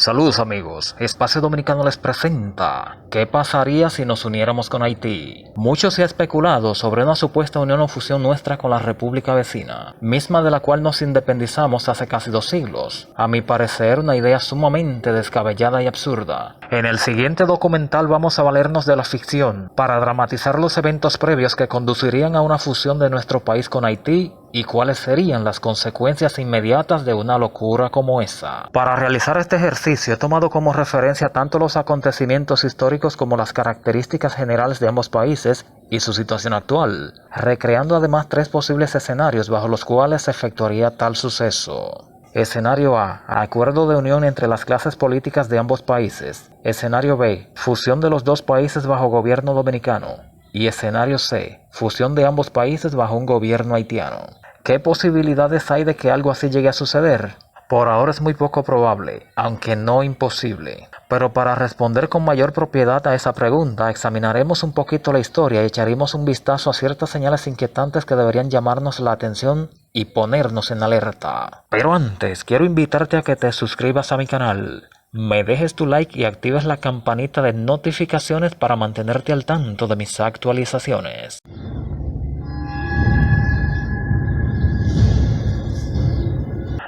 Saludos amigos, Espacio Dominicano les presenta ¿qué pasaría si nos uniéramos con Haití? Mucho se ha especulado sobre una supuesta unión o fusión nuestra con la república vecina, misma de la cual nos independizamos hace casi 2 siglos. A mi parecer, una idea sumamente descabellada y absurda. En el siguiente documental vamos a valernos de la ficción para dramatizar los eventos previos que conducirían a una fusión de nuestro país con Haití y cuáles serían las consecuencias inmediatas de una locura como esa. Para realizar este ejercicio he tomado como referencia tanto los acontecimientos históricos como las características generales de ambos países y su situación actual, recreando además 3 posibles escenarios bajo los cuales se efectuaría tal suceso. Escenario A. Acuerdo de unión entre las clases políticas de ambos países. Escenario B. Fusión de los 2 países bajo gobierno dominicano. Y escenario C. Fusión de ambos países bajo un gobierno haitiano. ¿Qué posibilidades hay de que algo así llegue a suceder? Por ahora es muy poco probable, aunque no imposible. Pero para responder con mayor propiedad a esa pregunta, examinaremos un poquito la historia y echaremos un vistazo a ciertas señales inquietantes que deberían llamarnos la atención y ponernos en alerta. Pero antes, quiero invitarte a que te suscribas a mi canal, me dejes tu like y actives la campanita de notificaciones para mantenerte al tanto de mis actualizaciones.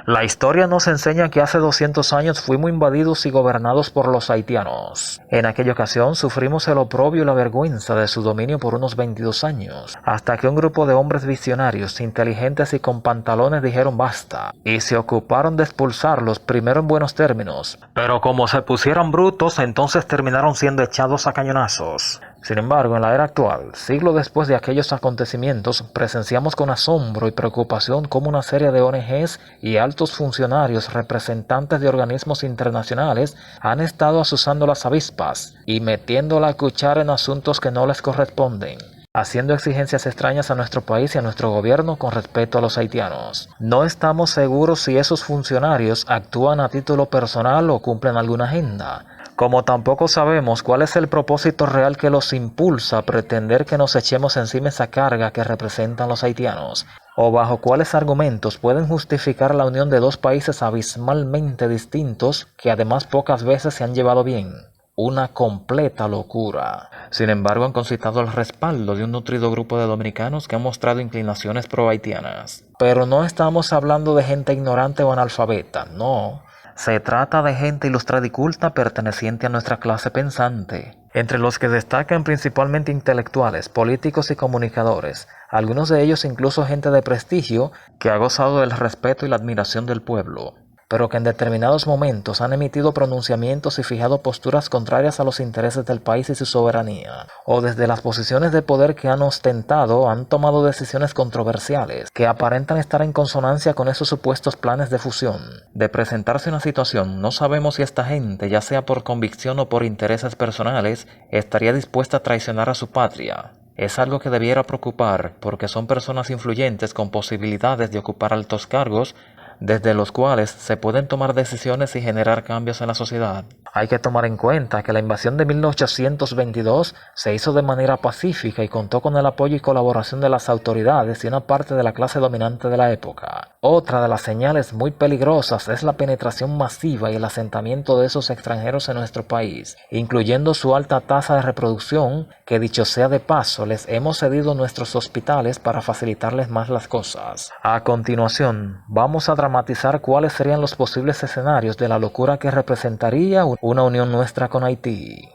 La historia nos enseña que hace 200 años fuimos invadidos y gobernados por los haitianos. En aquella ocasión sufrimos el oprobio y la vergüenza de su dominio por unos 22 años, hasta que un grupo de hombres visionarios, inteligentes y con pantalones dijeron basta, y se ocuparon de expulsarlos primero en buenos términos, pero como se pusieron brutos, entonces terminaron siendo echados a cañonazos. Sin embargo, en la era actual, siglo después de aquellos acontecimientos, presenciamos con asombro y preocupación cómo una serie de ONGs y altos funcionarios representantes de organismos internacionales han estado azuzando las avispas y metiendo la cuchara en asuntos que no les corresponden, haciendo exigencias extrañas a nuestro país y a nuestro gobierno con respecto a los haitianos. No estamos seguros si esos funcionarios actúan a título personal o cumplen alguna agenda, como tampoco sabemos cuál es el propósito real que los impulsa a pretender que nos echemos encima esa carga que representan los haitianos, o bajo cuáles argumentos pueden justificar la unión de 2 países abismalmente distintos que además pocas veces se han llevado bien. Una completa locura. Sin embargo, han concitado el respaldo de un nutrido grupo de dominicanos que han mostrado inclinaciones pro-haitianas. Pero no estamos hablando de gente ignorante o analfabeta, no. Se trata de gente ilustrada y culta perteneciente a nuestra clase pensante, entre los que destacan principalmente intelectuales, políticos y comunicadores, algunos de ellos incluso gente de prestigio que ha gozado del respeto y la admiración del pueblo, pero que en determinados momentos han emitido pronunciamientos y fijado posturas contrarias a los intereses del país y su soberanía, o desde las posiciones de poder que han ostentado han tomado decisiones controversiales que aparentan estar en consonancia con esos supuestos planes de fusión. De presentarse una situación, no sabemos si esta gente, ya sea por convicción o por intereses personales, estaría dispuesta a traicionar a su patria. Es algo que debiera preocupar, porque son personas influyentes con posibilidades de ocupar altos cargos, desde los cuales se pueden tomar decisiones y generar cambios en la sociedad. Hay que tomar en cuenta que la invasión de 1822 se hizo de manera pacífica y contó con el apoyo y colaboración de las autoridades y una parte de la clase dominante de la época. Otra de las señales muy peligrosas es la penetración masiva y el asentamiento de esos extranjeros en nuestro país, incluyendo su alta tasa de reproducción, que dicho sea de paso, les hemos cedido nuestros hospitales para facilitarles más las cosas. A continuación, vamos a dramatizar cuáles serían los posibles escenarios de la locura que representaría una unión nuestra con Haití.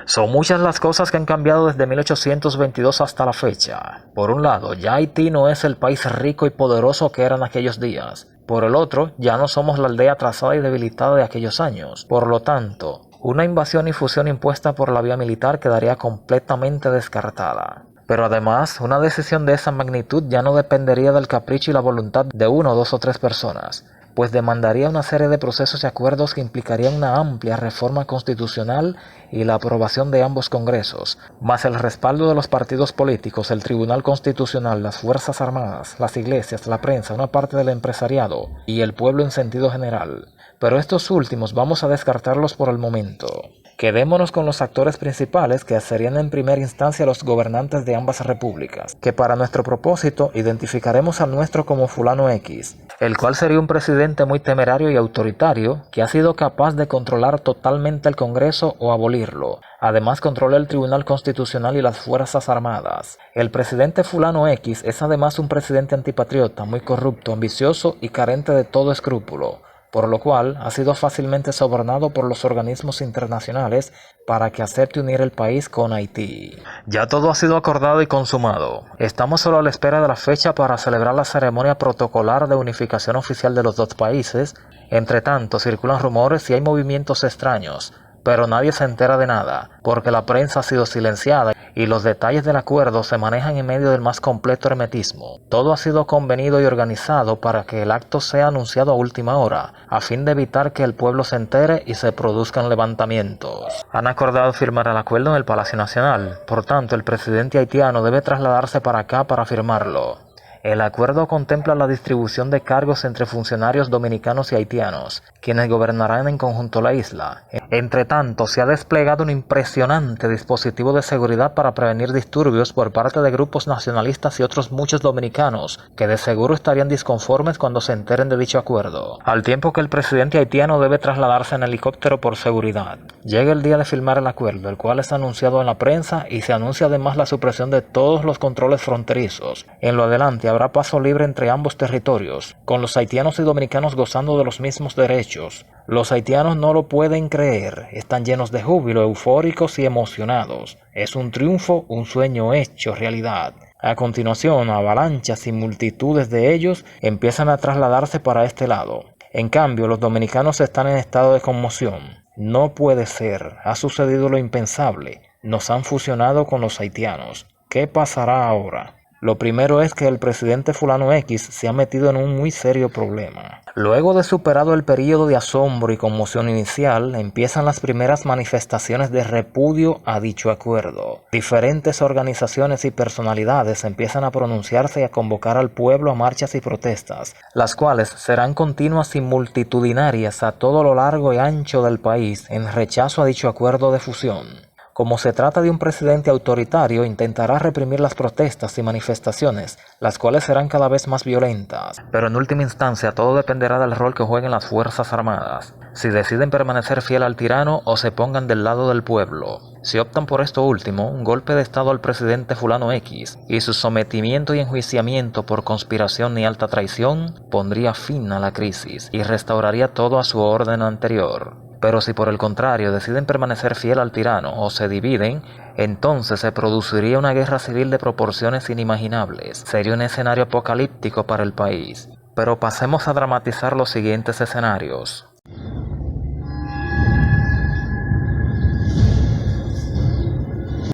Son muchas las cosas que han cambiado desde 1822 hasta la fecha. Por un lado, ya Haití no es el país rico y poderoso que era en aquellos días. Por el otro, ya no somos la aldea atrasada y debilitada de aquellos años. Por lo tanto, una invasión y fusión impuesta por la vía militar quedaría completamente descartada. Pero además, una decisión de esa magnitud ya no dependería del capricho y la voluntad de 1, 2 o 3 personas, pues demandaría una serie de procesos y acuerdos que implicarían una amplia reforma constitucional y la aprobación de ambos congresos, más el respaldo de los partidos políticos, el Tribunal Constitucional, las Fuerzas Armadas, las iglesias, la prensa, una parte del empresariado y el pueblo en sentido general. pero estos últimos vamos a descartarlos por el momento. Quedémonos con los actores principales, que serían en primera instancia los gobernantes de ambas repúblicas, que para nuestro propósito identificaremos al nuestro como fulano X, el cual sería un presidente muy temerario y autoritario que ha sido capaz de controlar totalmente el Congreso o abolirlo. Además controla el Tribunal Constitucional y las Fuerzas Armadas. El presidente fulano X es además un presidente antipatriota, muy corrupto, ambicioso y carente de todo escrúpulo, por lo cual ha sido fácilmente sobornado por los organismos internacionales para que acepte unir el país con Haití. Ya todo ha sido acordado y consumado. Estamos solo a la espera de la fecha para celebrar la ceremonia protocolar de unificación oficial de los dos países. Entre tanto, circulan rumores y hay movimientos extraños, pero nadie se entera de nada, porque la prensa ha sido silenciada y los detalles del acuerdo se manejan en medio del más completo hermetismo. Todo ha sido convenido y organizado para que el acto sea anunciado a última hora, a fin de evitar que el pueblo se entere y se produzcan levantamientos. Han acordado firmar el acuerdo en el Palacio Nacional, por tanto el presidente haitiano debe trasladarse para acá para firmarlo. El acuerdo contempla la distribución de cargos entre funcionarios dominicanos y haitianos, quienes gobernarán en conjunto la isla. Entre tanto, se ha desplegado un impresionante dispositivo de seguridad para prevenir disturbios por parte de grupos nacionalistas y otros muchos dominicanos, que de seguro estarían disconformes cuando se enteren de dicho acuerdo. Al tiempo que el presidente haitiano debe trasladarse en helicóptero por seguridad. Llega el día de firmar el acuerdo, el cual es anunciado en la prensa y se anuncia además la supresión de todos los controles fronterizos. En lo adelante habrá paso libre entre ambos territorios, con los haitianos y dominicanos gozando de los mismos derechos. Los haitianos no lo pueden creer, están llenos de júbilo, eufóricos y emocionados. Es un triunfo, un sueño hecho realidad. A continuación, avalanchas y multitudes de ellos empiezan a trasladarse para este lado. En cambio, los dominicanos están en estado de conmoción. No puede ser, ha sucedido lo impensable. Nos han fusionado con los haitianos. ¿Qué pasará ahora? Lo primero es que el presidente fulano X se ha metido en un muy serio problema. Luego de superado el periodo de asombro y conmoción inicial, empiezan las primeras manifestaciones de repudio a dicho acuerdo. Diferentes organizaciones y personalidades empiezan a pronunciarse y a convocar al pueblo a marchas y protestas, las cuales serán continuas y multitudinarias a todo lo largo y ancho del país en rechazo a dicho acuerdo de fusión. Como se trata de un presidente autoritario, intentará reprimir las protestas y manifestaciones, las cuales serán cada vez más violentas. Pero en última instancia todo dependerá del rol que jueguen las Fuerzas Armadas, si deciden permanecer fiel al tirano o se pongan del lado del pueblo. Si optan por esto último, un golpe de estado al presidente fulano X y su sometimiento y enjuiciamiento por conspiración y alta traición pondría fin a la crisis y restauraría todo a su orden anterior. Pero si por el contrario deciden permanecer fiel al tirano o se dividen, entonces se produciría una guerra civil de proporciones inimaginables. Sería un escenario apocalíptico para el país. Pero pasemos a dramatizar los siguientes escenarios.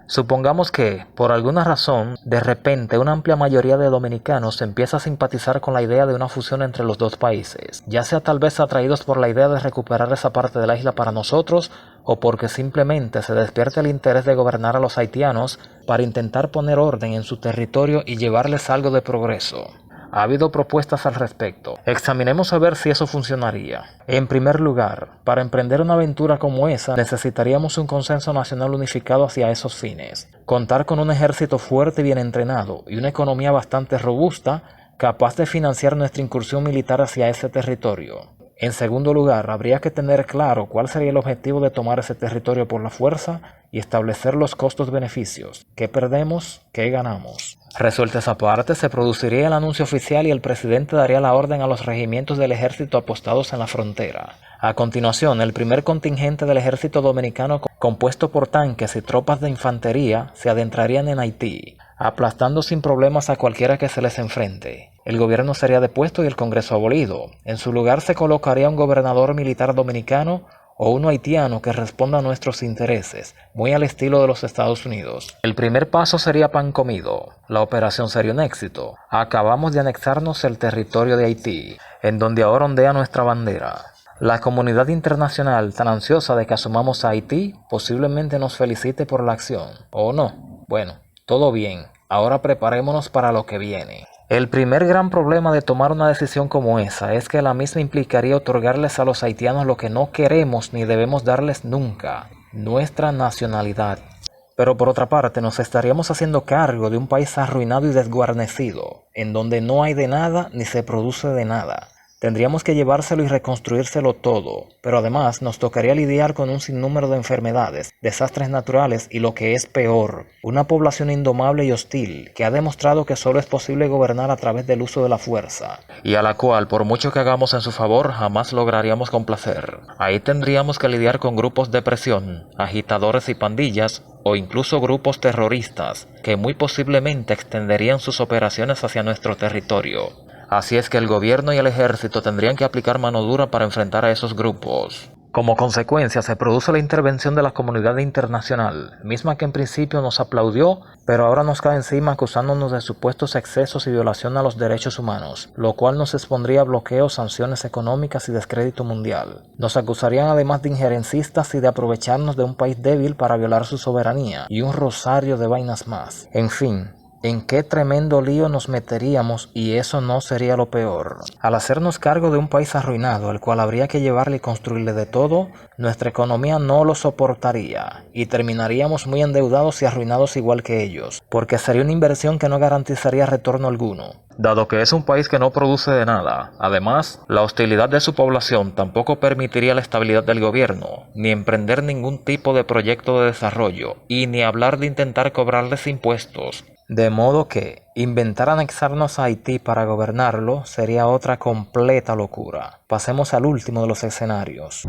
Supongamos que, por alguna razón, de repente una amplia mayoría de dominicanos empieza a simpatizar con la idea de una fusión entre los dos países, ya sea tal vez atraídos por la idea de recuperar esa parte de la isla para nosotros, o porque simplemente se despierte el interés de gobernar a los haitianos para intentar poner orden en su territorio y llevarles algo de progreso. Ha habido propuestas al respecto. Examinemos a ver si eso funcionaría. En primer lugar, para emprender una aventura como esa, necesitaríamos un consenso nacional unificado hacia esos fines. Contar con un ejército fuerte y bien entrenado y una economía bastante robusta, capaz de financiar nuestra incursión militar hacia ese territorio. En segundo lugar, habría que tener claro cuál sería el objetivo de tomar ese territorio por la fuerza y establecer los costos-beneficios. ¿Qué perdemos? ¿Qué ganamos? Resuelta esa parte, se produciría el anuncio oficial y el presidente daría la orden a los regimientos del ejército apostados en la frontera. A continuación, el primer contingente del ejército dominicano, compuesto por tanques y tropas de infantería, se adentrarían en Haití, aplastando sin problemas a cualquiera que se les enfrente. El gobierno sería depuesto y el Congreso abolido. En su lugar se colocaría un gobernador militar dominicano o uno haitiano que responda a nuestros intereses, muy al estilo de los Estados Unidos. El primer paso sería pan comido. La operación sería un éxito. Acabamos de anexarnos el territorio de Haití, en donde ahora ondea nuestra bandera. La comunidad internacional, tan ansiosa de que asumamos a Haití, posiblemente nos felicite por la acción. ¿O no? Bueno, todo bien. Ahora preparémonos para lo que viene. El primer gran problema de tomar una decisión como esa es que la misma implicaría otorgarles a los haitianos lo que no queremos ni debemos darles nunca: nuestra nacionalidad. Pero por otra parte, nos estaríamos haciendo cargo de un país arruinado y desguarnecido, en donde no hay de nada ni se produce de nada. Tendríamos que llevárselo y reconstruírselo todo, pero además nos tocaría lidiar con un sinnúmero de enfermedades, desastres naturales y lo que es peor, una población indomable y hostil que ha demostrado que solo es posible gobernar a través del uso de la fuerza, y a la cual, por mucho que hagamos en su favor, jamás lograríamos complacer. Ahí tendríamos que lidiar con grupos de presión, agitadores y pandillas, o incluso grupos terroristas, que muy posiblemente extenderían sus operaciones hacia nuestro territorio. Así es que el gobierno y el ejército tendrían que aplicar mano dura para enfrentar a esos grupos. Como consecuencia, se produce la intervención de la comunidad internacional, misma que en principio nos aplaudió, pero ahora nos cae encima acusándonos de supuestos excesos y violación a los derechos humanos, lo cual nos expondría a bloqueos, sanciones económicas y descrédito mundial. Nos acusarían además de injerencistas y de aprovecharnos de un país débil para violar su soberanía, y un rosario de vainas más. En fin, ¿en qué tremendo lío nos meteríamos? Y eso no sería lo peor. Al hacernos cargo de un país arruinado, el cual habría que llevarle y construirle de todo, nuestra economía no lo soportaría y terminaríamos muy endeudados y arruinados igual que ellos, porque sería una inversión que no garantizaría retorno alguno, dado que es un país que no produce de nada. Además, la hostilidad de su población tampoco permitiría la estabilidad del gobierno, ni emprender ningún tipo de proyecto de desarrollo, y ni hablar de intentar cobrarles impuestos. De modo que inventar anexarnos a Haití para gobernarlo sería otra completa locura. Pasemos al último de los escenarios.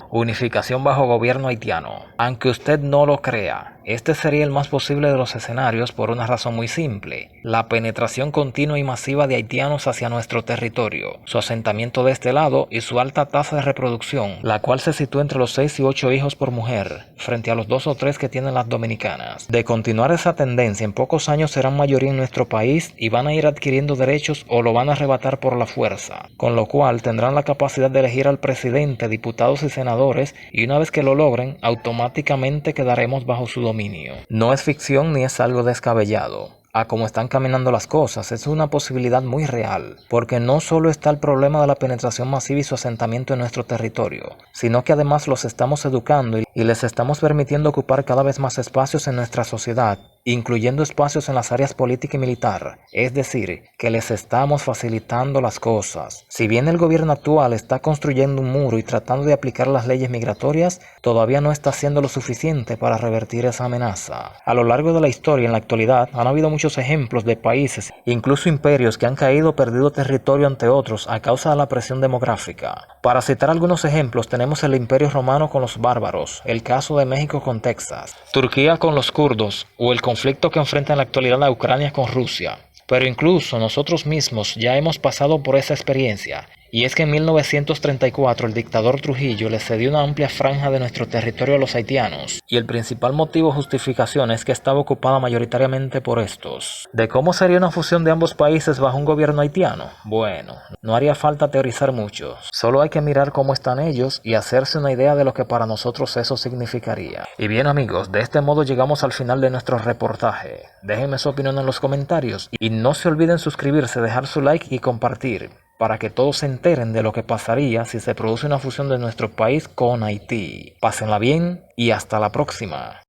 Unificación bajo gobierno haitiano. Aunque usted no lo crea, este sería el más posible de los escenarios por una razón muy simple: la penetración continua y masiva de haitianos hacia nuestro territorio, su asentamiento de este lado y su alta tasa de reproducción, la cual se sitúa entre los 6 y 8 hijos por mujer, frente a los 2 o 3 que tienen las dominicanas. De continuar esa tendencia, en pocos años serán mayoría en nuestro país y van a ir adquiriendo derechos o lo van a arrebatar por la fuerza, con lo cual tendrán la capacidad de elegir al presidente, diputados y senadores, y una vez que lo logren, automáticamente quedaremos bajo su dominio. No es ficción ni es algo descabellado. A cómo están caminando las cosas, es una posibilidad muy real, porque no solo está el problema de la penetración masiva y su asentamiento en nuestro territorio, sino que además los estamos educando y les estamos permitiendo ocupar cada vez más espacios en nuestra sociedad, incluyendo espacios en las áreas política y militar, es decir, que les estamos facilitando las cosas. Si bien el gobierno actual está construyendo un muro y tratando de aplicar las leyes migratorias, todavía no está haciendo lo suficiente para revertir esa amenaza. A lo largo de la historia, en la actualidad, han habido muchos ejemplos de países, incluso imperios, que han caído o perdido territorio ante otros a causa de la presión demográfica. Para citar algunos ejemplos, tenemos el Imperio Romano con los bárbaros, el caso de México con Texas, Turquía con los kurdos, o el conflicto que enfrenta en la actualidad a Ucrania con Rusia. Pero incluso nosotros mismos ya hemos pasado por esa experiencia. Y es que en 1934 el dictador Trujillo le cedió una amplia franja de nuestro territorio a los haitianos, y el principal motivo o justificación es que estaba ocupada mayoritariamente por estos. ¿De cómo sería una fusión de ambos países bajo un gobierno haitiano? Bueno, no haría falta teorizar mucho, solo hay que mirar cómo están ellos y hacerse una idea de lo que para nosotros eso significaría. Y bien amigos, de este modo llegamos al final de nuestro reportaje. Déjenme su opinión en los comentarios y no se olviden suscribirse, dejar su like y compartir, para que todos se enteren de lo que pasaría si se produce una fusión de nuestro país con Haití. Pásenla bien y hasta la próxima.